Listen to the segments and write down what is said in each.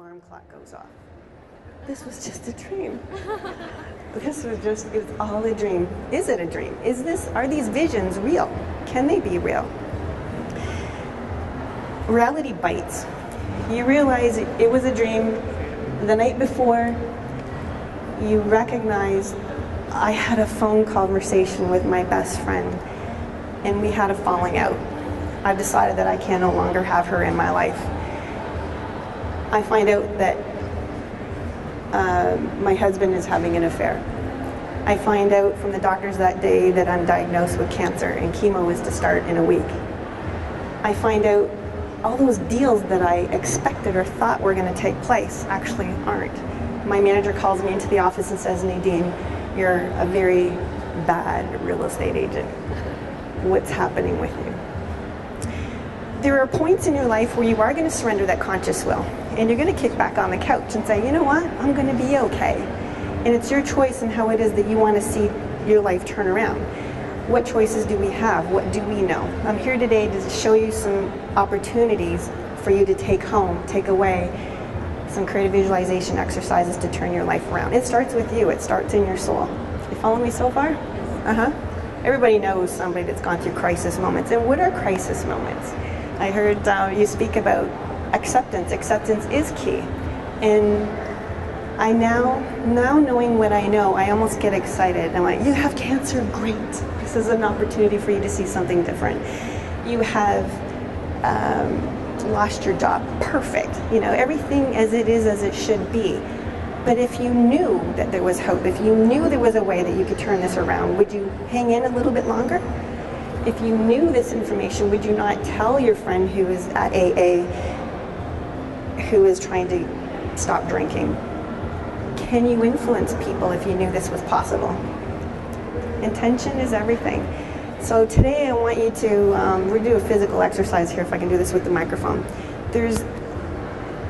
alarm clock goes off. This was just a dream. This was just, it was all a dream. Is it a dream? Are these visions real? Can they be real? Reality bites. You realize it was a dream. The night before, you recognize I had a phone conversation with my best friend, and we had a falling out. I've decided that I can no longer have her in my life. I find out that my husband is having an affair. I find out from the doctors that day that I'm diagnosed with cancer and chemo is to start in a week. I find out all those deals that I expected or thought were going to take place actually aren't. My manager calls me into the office and says, Nadine, you're a very bad real estate agent. What's happening with you? There are points in your life where you are going to surrender that conscious will, and you're going to kick back on the couch and say, you know what, I'm going to be okay. And it's your choice in how it is that you want to see your life turn around. What choices do we have? What do we know? I'm here today to show you some opportunities for you to take home, take away, some creative visualization exercises to turn your life around. It starts with you. It starts in your soul. You follow me so far? Everybody knows somebody that's gone through crisis moments. And what are crisis moments? I heard you speak about acceptance. Acceptance is key. And I now knowing what I know, I almost get excited. I'm like, you have cancer? Great. This is an opportunity for you to see something different. You have lost your job. Perfect. You know, everything as it is, as it should be. But if you knew that there was hope, if you knew there was a way that you could turn this around, would you hang in a little bit longer? If you knew this information, would you not tell your friend who is at AA, who is trying to stop drinking? Can you influence people if you knew this was possible? Intention is everything. So today I want you to, we're going to do a physical exercise here, if I can do this with the microphone.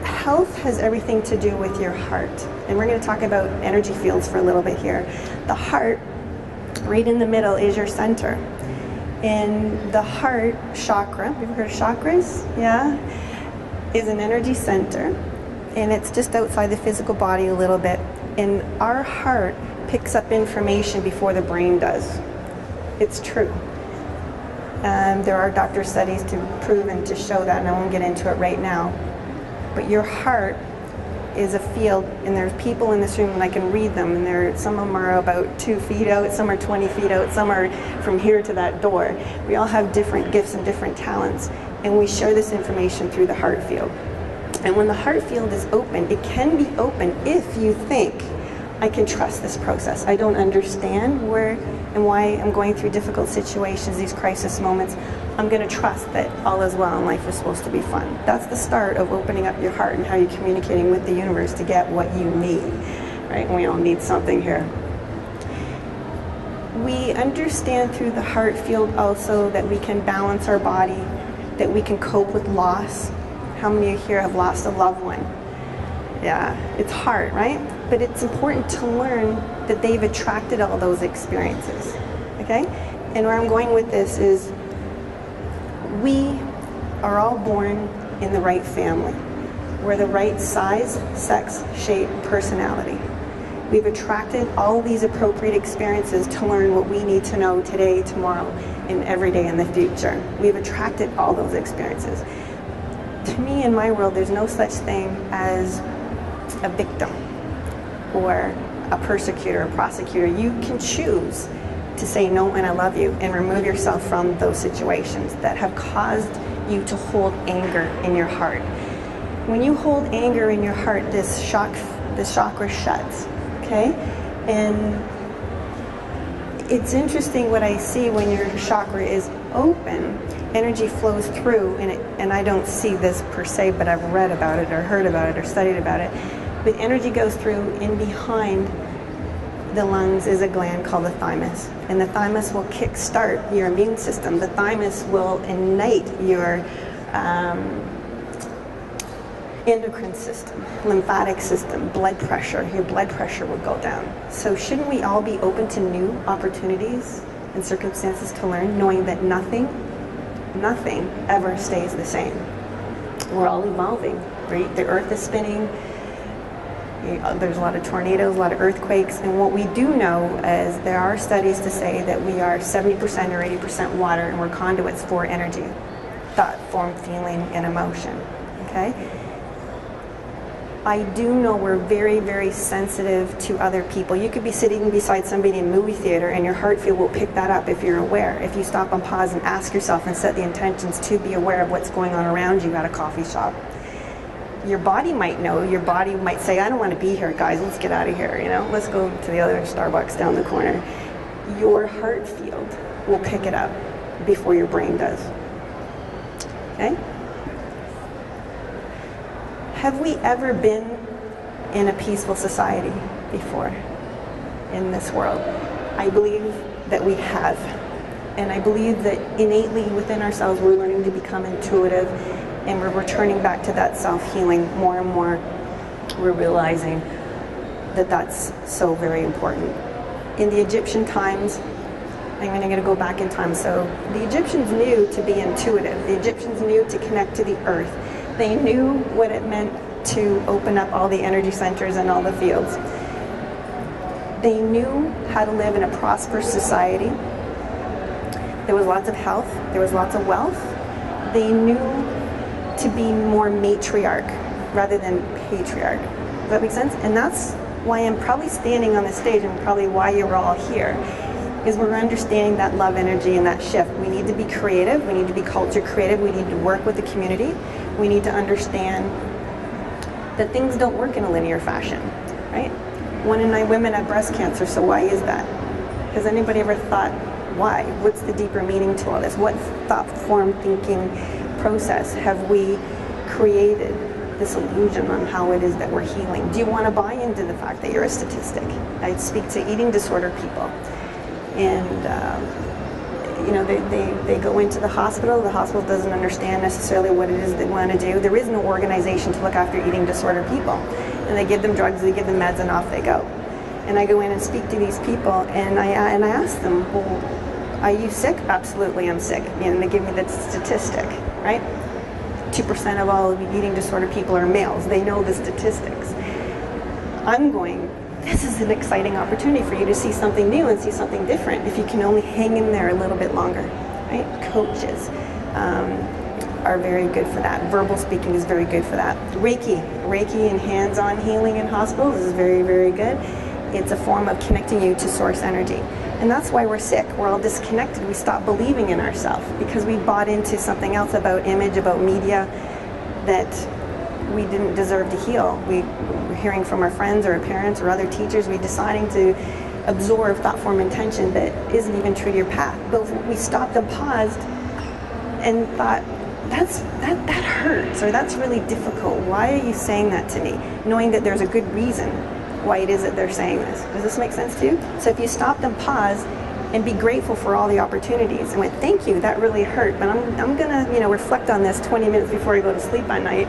Health has everything to do with your heart. And we're going to talk about energy fields for a little bit here. The heart, right in the middle, is your center. And the heart chakra, have you ever heard of chakras? Yeah? Is an energy center. And it's just outside the physical body a little bit. And our heart picks up information before the brain does. It's true. There are doctor studies to prove and to show that, and I won't get into it right now. But your heart is a field, and there's people in this room, and I can read them, and some of them are about 2 feet out, some are 20 feet out, some are from here to that door. We all have different gifts and different talents, and we share this information through the heart field. And when the heart field is open, it can be open if you think, I can trust this process. I don't understand where and why I'm going through difficult situations, these crisis moments. I'm going to trust that all is well and life is supposed to be fun. That's the start of opening up your heart and how you're communicating with the universe to get what you need, right? We all need something here. We understand through the heart field also that we can balance our body, that we can cope with loss. How many here have lost a loved one? Yeah, it's hard, right? But it's important to learn that they've attracted all those experiences, okay? And where I'm going with this is we are all born in the right family. We're the right size, sex, shape, personality. We've attracted all these appropriate experiences to learn what we need to know today, tomorrow, and every day in the future. We've attracted all those experiences. To me, in my world, there's no such thing as a victim or a persecutor, a prosecutor. You can choose to say no and I love you and remove yourself from those situations that have caused you to hold anger in your heart. When you hold anger in your heart, this chakra shuts, okay? And it's interesting what I see when your chakra is open, energy flows through, and I don't see this per se, but I've read about it or heard about it or studied about it. But energy goes through, and behind the lungs is a gland called the thymus. And the thymus will kickstart your immune system. The thymus will ignite your endocrine system, lymphatic system, blood pressure. Your blood pressure will go down. So shouldn't we all be open to new opportunities and circumstances to learn, knowing that nothing ever stays the same? We're all evolving. right? The earth is spinning. There's a lot of tornadoes, a lot of earthquakes, and what we do know is there are studies to say that we are 70% or 80% water, and we're conduits for energy, thought, form, feeling, and emotion, okay? I do know we're very, very sensitive to other people. You could be sitting beside somebody in a movie theater and your heart field will pick that up if you're aware. If you stop and pause and ask yourself and set the intentions to be aware of what's going on around you at a coffee shop. Your body might know. Your body might say, I don't want to be here, guys. Let's get out of here, you know. Let's go to the other Starbucks down the corner. Your heart field will pick it up before your brain does. Okay? Have we ever been in a peaceful society before in this world? I believe that we have. And I believe that innately within ourselves we're learning to become intuitive, and we're returning back to that self-healing more and more. We're realizing that that's so very important. In the Egyptian times, I'm going to go back in time. So the Egyptians knew to be intuitive. The Egyptians knew to connect to the earth. They knew what it meant to open up all the energy centers and all the fields. They knew how to live in a prosperous society. There was lots of health. There was lots of wealth. They knew to be more matriarch rather than patriarch. Does that make sense? And that's why I'm probably standing on the stage, and probably why you're all here, is we're understanding that love energy and that shift. We need to be creative. We need to be culture creative. We need to work with the community. We need to understand that things don't work in a linear fashion, right? 1 in 9 women have breast cancer, so why is that? Has anybody ever thought, why? What's the deeper meaning to all this? What thought form thinking process have we created this illusion on how it is that we're healing? Do you want to buy into the fact that you're a statistic? I speak to eating disorder people, and you know, they go into the hospital doesn't understand necessarily what it is they want to do. There is no organization to look after eating disorder people, and they give them drugs, they give them meds, and off they go. And I go in and speak to these people, and I ask them, well, are you sick? Absolutely, I'm sick. And they give me the statistic, right? 2% of all eating disorder people are males. They know the statistics. I'm going, this is an exciting opportunity for you to see something new and see something different if you can only hang in there a little bit longer, right? Coaches are very good for that. Verbal speaking is very good for that. Reiki and hands-on healing in hospitals is very, very good. It's a form of connecting you to source energy. And that's why we're sick. We're all disconnected. We stop believing in ourselves because we bought into something else about image, about media, that we didn't deserve to heal. We're hearing from our friends or our parents or other teachers. We're deciding to absorb thought form intention that isn't even true to your path. But we stopped and paused and thought, that hurts, or that's really difficult. Why are you saying that to me? Knowing that there's a good reason why it is that they're saying this. Does this make sense to you? So if you stop and pause and be grateful for all the opportunities and went, thank you, that really hurt, but I'm gonna, you know, reflect on this 20 minutes before I go to sleep at night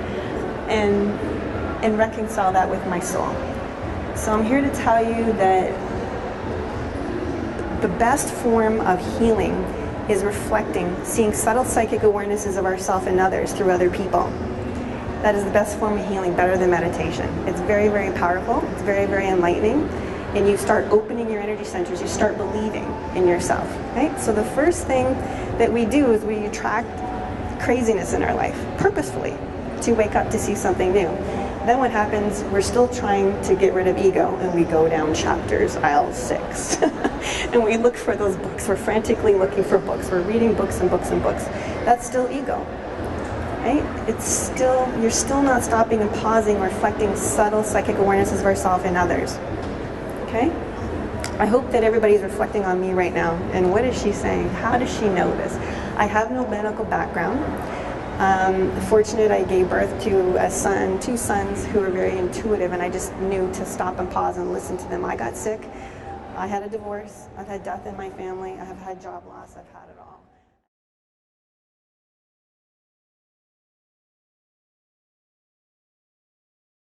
and reconcile that with my soul. So I'm here to tell you that the best form of healing is reflecting, seeing subtle psychic awarenesses of ourselves and others through other people. That is the best form of healing, better than meditation. It's very, very powerful. It's very, very enlightening. And you start opening your energy centers. You start believing in yourself, right? So the first thing that we do is we attract craziness in our life, purposefully, to wake up to see something new. Then what happens, we're still trying to get rid of ego, and we go down chapters, aisle 6. And we look for those books. We're frantically looking for books. We're reading books and books and books. That's still ego. Right? It's still, you're still not stopping and pausing, reflecting subtle psychic awarenesses of ourselves and others. Okay? I hope that everybody's reflecting on me right now. And what is she saying? How does she know this? I have no medical background. Fortunate I gave birth to a son, 2 sons who were very intuitive, and I just knew to stop and pause and listen to them. I got sick. I had a divorce. I've had death in my family. I have had job loss. I've had it all.